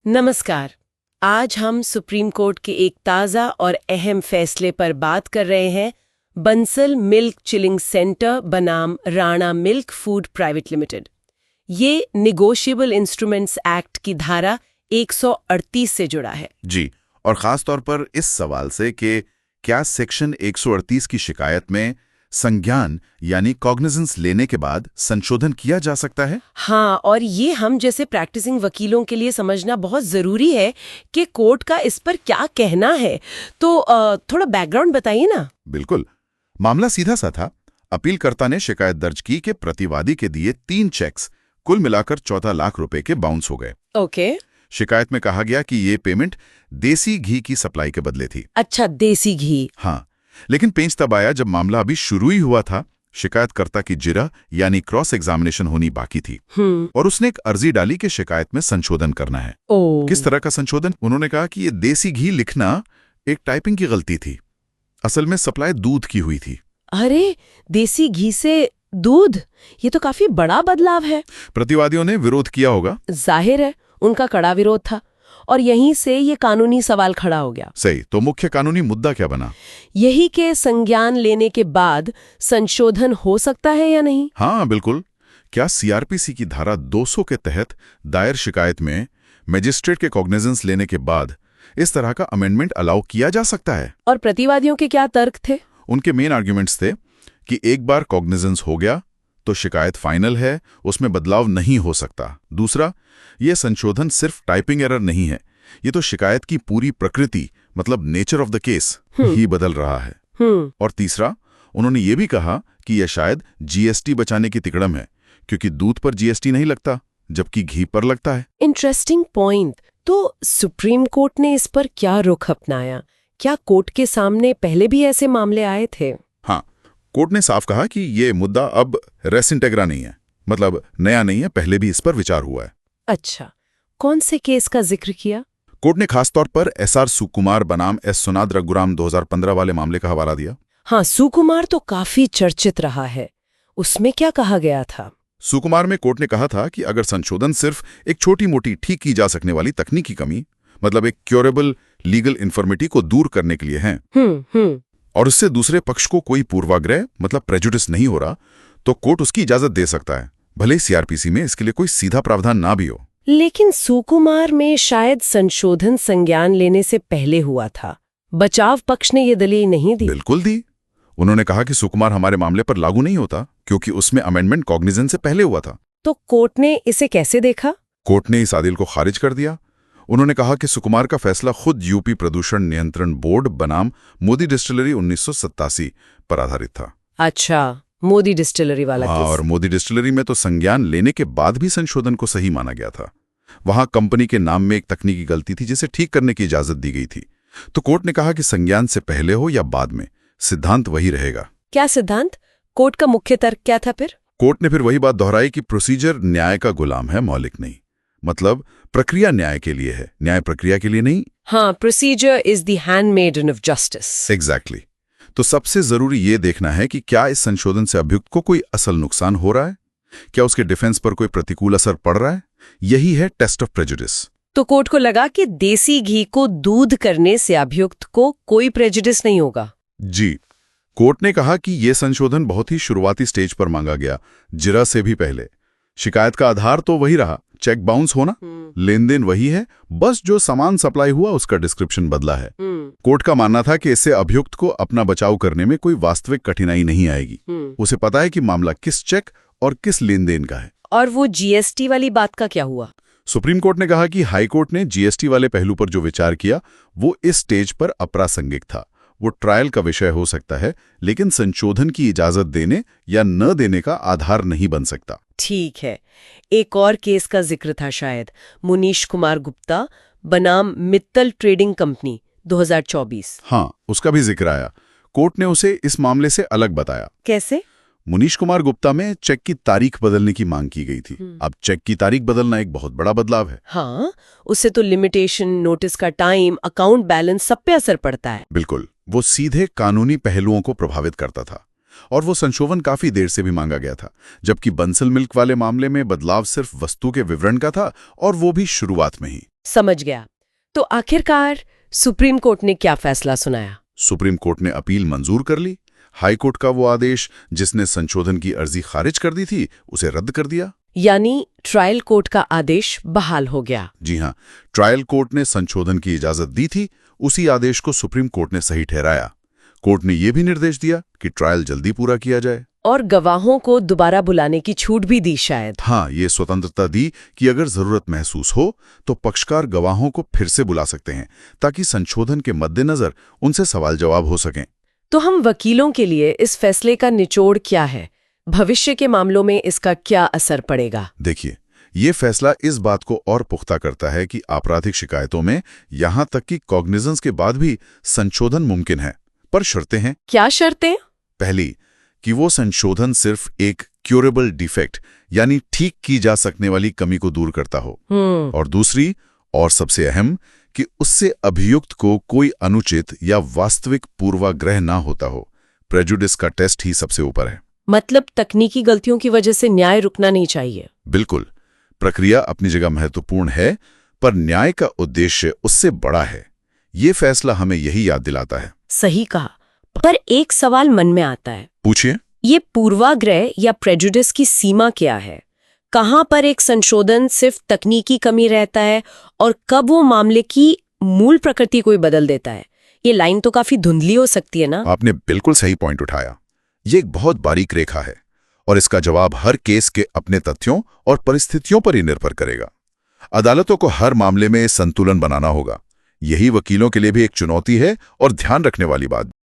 नमस्कार। आज हम सुप्रीम कोर्ट के एक ताज़ा और अहम फैसले पर बात कर रहे हैं। बंसल मिल्क चिलिंग सेंटर बनाम Rana milk food private limited. ये निगोशिएबल इंस्ट्रूमेंट्स एक्ट की धारा 138 से जुड़ा है। जी, और खास तौर पर इस सवाल से कि क्या सेक्शन 138 की शिकायत में संज्ञान यानी कॉग्निजेंस लेने के बाद संशोधन किया जा सकता है। हाँ, और ये हम जैसे प्रैक्टिसिंग वकीलों के लिए समझना बहुत जरूरी है कि कोर्ट का इस पर क्या कहना है। तो थोड़ा बैकग्राउंड बताइए ना। बिल्कुल, मामला सीधा सा था। अपीलकर्ता ने शिकायत दर्ज की कि प्रतिवादी के दिए 3 चेक्स कुल मिलाकर 14 लाख रुपए के बाउंस हो गए। ओके। शिकायत में कहा गया कि ये पेमेंट देसी घी की सप्लाई के बदले थी। अच्छा, देसी घी। हाँ, लेकिन पेंच तब आया जब मामला अभी शुरू ही हुआ था। शिकायतकर्ता की जिरह यानी क्रॉस एग्जामिनेशन होनी बाकी थी और उसने एक अर्जी डाली कि शिकायत में संशोधन करना है। किस तरह का संशोधन? उन्होंने कहा कि ये देसी घी लिखना एक टाइपिंग की गलती थी। असल में सप्लाई दूध की हुई थी। अरे, देसी घी से दूध, ये तो काफी बड़ा बदलाव है। प्रतिवादियों ने विरोध किया होगा। जाहिर है, उनका कड़ा विरोध था और यहीं से ये कानूनी सवाल खड़ा हो गया। सही, तो मुख्य कानूनी मुद्दा क्या बना? यही के संज्ञान लेने के बाद संशोधन हो सकता है या नहीं? हाँ बिल्कुल। क्या सीआरपीसी की धारा 200 के तहत दायर शिकायत में मजिस्ट्रेट के कॉग्निजेंस लेने के बाद इस तरह का अमेंडमेंट अलाउ किया जा सकता है? और प्रतिवादियों के क्या तर्क थे? उनके मेन आर्ग्यूमेंट्स थे कि एक बार कॉग्निजेंस हो गया तो शिकायत फाइनल है, उसमें बदलाव नहीं हो सकता। दूसरा, यह संशोधन सिर्फ टाइपिंग एरर नहीं है, ये तो शिकायत की पूरी प्रकृति मतलब नेचर ऑफ द केस ही बदल रहा है। और तीसरा, उन्होंने ये भी कहा कि यह शायद जीएसटी बचाने की तिकड़म है, क्योंकि दूध पर जीएसटी नहीं लगता जबकि घी पर लगता है। Interesting point. तो सुप्रीम कोर्ट ने इस पर क्या रुख अपनाया? क्या कोर्ट के सामने पहले भी ऐसे मामले आए थे? हाँ, कोर्ट ने साफ कहा कि ये मुद्दा अब रेस इंटेग्रा नहीं है, मतलब नया नहीं है, पहले भी इस पर विचार हुआ है। अच्छा, कौन से केस का जिक्र किया? कोर्ट ने खासतौर पर एसआर सुकुमार बनाम एस सुनाद रघुराम 2015 वाले मामले का हवाला दिया। हाँ, सुकुमार तो काफी चर्चित रहा है। उसमें क्या कहा गया था? सुकुमार में कोर्ट ने कहा था कि अगर संशोधन सिर्फ एक छोटी मोटी ठीक की जा सकने वाली तकनीकी कमी, मतलब एक क्योरेबल लीगल इन्फॉर्मिटी को दूर करने के लिए है और उससे दूसरे पक्ष को कोई पूर्वाग्रह मतलब प्रेजुडिस नहीं हो रहा, तो कोर्ट उसकी इजाजत दे सकता है, भले ही सीआरपीसी में इसके लिए कोई सीधा प्रावधान ना भी हो। लेकिन सुकुमार में शायद संशोधन संज्ञान लेने से पहले हुआ था। बचाव पक्ष ने ये दलील नहीं दी। बिल्कुल दी। उन्होंने कहा कि सुकुमार हमारे मामले पर लागू नहीं होता क्योंकि उसमें अमेंडमेंट कॉग्निजेंस से पहले हुआ था। तो कोर्ट ने इसे कैसे देखा? कोर्ट ने इस आदेश को खारिज कर दिया। उन्होंने कहा कि सुकुमार का फैसला खुद यूपी प्रदूषण नियंत्रण बोर्ड बनाम मोदी डिस्टिलरी 1987 पर आधारित था। अच्छा, मोदी डिस्टिलरी वाला केस। और मोदी डिस्टिलरी में तो संज्ञान लेने के बाद भी संशोधन को सही माना गया था। वहां कंपनी के नाम में एक तकनीकी गलती थी जिसे ठीक करने की इजाजत दी गई थी। तो कोर्ट ने कहा कि संज्ञान से पहले हो या बाद में, सिद्धांत वही रहेगा। क्या सिद्धांत? कोर्ट का मुख्य तर्क क्या था फिर? कोर्ट ने फिर वही बात दोहराई कि प्रोसीजर न्याय का गुलाम है, मौलिक नहीं। मतलब प्रक्रिया न्याय के लिए है, न्याय प्रक्रिया के लिए नहीं। हाँ, procedure is the handmaiden of justice. Exactly. तो सबसे जरूरी ये देखना है कि क्या इस संशोधन से अभियुक्त को कोई असल नुकसान हो रहा है, क्या उसके डिफेंस पर कोई प्रतिकूल असर पड़ रहा है। यही है टेस्ट ऑफ प्रेजुडिस। तो कोर्ट को लगा कि देसी घी को दूध करने से अभियुक्त को कोई प्रेजुडिस नहीं होगा। जी, कोर्ट ने कहा कि यह संशोधन बहुत ही शुरुआती स्टेज पर मांगा गया, जिरह से भी पहले। शिकायत का आधार तो वही रहा, चेक बाउंस होना, लेन देन वही है, बस जो सामान सप्लाई हुआ उसका डिस्क्रिप्शन बदला है। कोर्ट का मानना था कि इससे अभियुक्त को अपना बचाव करने में कोई वास्तविक कठिनाई नहीं आएगी। उसे पता है कि मामला किस चेक और किस लेन देन का है। और वो जीएसटी वाली बात का क्या हुआ? सुप्रीम कोर्ट ने कहा कि हाई कोर्ट ने जीएसटी वाले पहलू पर जो विचार किया वो इस स्टेज पर अप्रासंगिक था। वो ट्रायल का विषय हो सकता है, लेकिन संशोधन की इजाजत देने या न देने का आधार नहीं बन सकता। ठीक है। एक और केस का जिक्र था शायद, मुनीश कुमार गुप्ता बनाम मित्तल ट्रेडिंग कंपनी 2024। हाँ, उसका भी जिक्र आया। कोर्ट ने उसे इस मामले से अलग बताया। कैसे? मुनीश कुमार गुप्ता में चेक की तारीख बदलने की मांग की गई थी। अब चेक की तारीख बदलना एक बहुत बड़ा बदलाव है। हाँ, उससे तो लिमिटेशन, नोटिस का टाइम, अकाउंट बैलेंस सब पे असर पड़ता है। बिल्कुल, वो सीधे कानूनी पहलुओं को प्रभावित करता था और वो संशोधन काफी देर से भी मांगा गया था, जबकि बंसल मिल्क वाले मामले में बदलाव सिर्फ वस्तु के विवरण का था और वो भी शुरुआत में ही। समझ गया। तो आखिरकार सुप्रीम कोर्ट ने क्या फैसला सुनाया? सुप्रीम कोर्ट ने अपील मंजूर कर ली। हाई कोर्ट का वो आदेश जिसने संशोधन की अर्जी खारिज कर दी थी उसे रद्द कर दिया। यानी ट्रायल कोर्ट का आदेश बहाल हो गया। जी हाँ, ट्रायल कोर्ट ने संशोधन की इजाजत दी थी, उसी आदेश को सुप्रीम कोर्ट ने सही ठहराया। कोर्ट ने यह भी निर्देश दिया कि ट्रायल जल्दी पूरा किया जाए और गवाहों को दोबारा बुलाने की छूट भी दी शायद। हाँ, ये स्वतंत्रता दी कि अगर जरूरत महसूस हो तो पक्षकार गवाहों को फिर से बुला सकते हैं ताकि संशोधन के मद्देनजर उनसे सवाल जवाब हो सकें। तो हम वकीलों के लिए इस फैसले का निचोड़ क्या है? भविष्य के मामलों में इसका क्या असर पड़ेगा? देखिए, ये फैसला इस बात को और पुख्ता करता है कि आपराधिक शिकायतों में यहां तक कि कॉग्निजेंस के बाद भी संशोधन मुमकिन है, पर शर्तें हैं। क्या शर्तें? पहली, कि वो संशोधन सिर्फ एक क्यूरेबल डिफेक्ट यानी ठीक की जा सकने वाली कमी को दूर करता हो। और दूसरी और सबसे अहम, कि उससे अभियुक्त को कोई अनुचित या वास्तविक पूर्वाग्रह ना होता हो। प्रेजुडिस का टेस्ट ही सबसे ऊपर है। मतलब तकनीकी गलतियों की वजह से न्याय रुकना नहीं चाहिए। बिल्कुल, प्रक्रिया अपनी जगह महत्वपूर्ण है, पर न्याय का उद्देश्य उससे बड़ा है। ये फैसला हमें यही याद दिलाता है। सही कहा, पर एक सवाल मन में आता है। पूछिए। ये पूर्वाग्रह या प्रेजुडिस की सीमा क्या है? कहां पर एक संशोधन सिर्फ तकनीकी कमी रहता है और कब वो मामले की मूल प्रकृति को ही बदल देता है? ये लाइन तो काफी धुंधली हो सकती है ना? आपने बिल्कुल सही पॉइंट उठाया। ये एक बहुत बारीक रेखा है और इसका जवाब हर केस के अपने तथ्यों और परिस्थितियों पर ही निर्भर करेगा। अदालतों को हर मामले में संतुलन बनाना होगा। यही वकीलों के लिए भी एक चुनौती है और ध्यान रखने वाली बात।